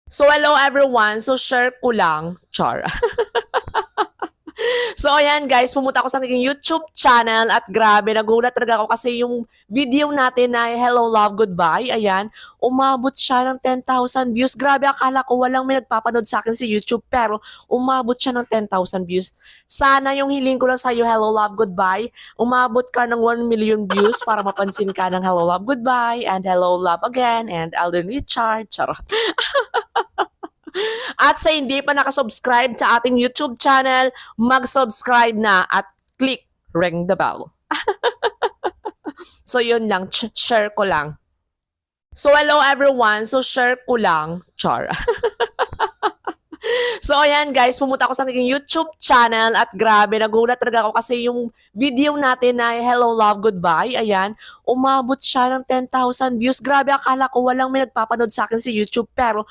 So, hello everyone. So, share ko lang. Char. So, ayan guys, pumunta ako sa aking YouTube channel at grabe, nagulat talaga ako kasi yung video natin na Hello, Love, Goodbye, ayan, umabot siya ng 10,000 views. Grabe, akala ko walang may nagpapanood sa akin sa YouTube pero umabot siya ng 10,000 views. Sana yung hiling ko lang sa'yo, Hello, Love, Goodbye, umabot ka ng 1 million views para mapansin ka ng Hello, Love, Goodbye and Hello, Love Again and Alden Richard. Charot. At sa hindi pa nakasubscribe sa ating YouTube channel, mag-subscribe na at click ring the bell. So yun lang, share ko lang. So hello everyone, so share ko lang. Char. So ayan guys, pumunta ako sa aking YouTube channel at grabe, nagulat talaga ako kasi yung video natin na Hello, Love, Goodbye, ayan, umabot siya ng 10,000 views. Grabe, akala ko walang may nagpapanood sa akin sa YouTube pero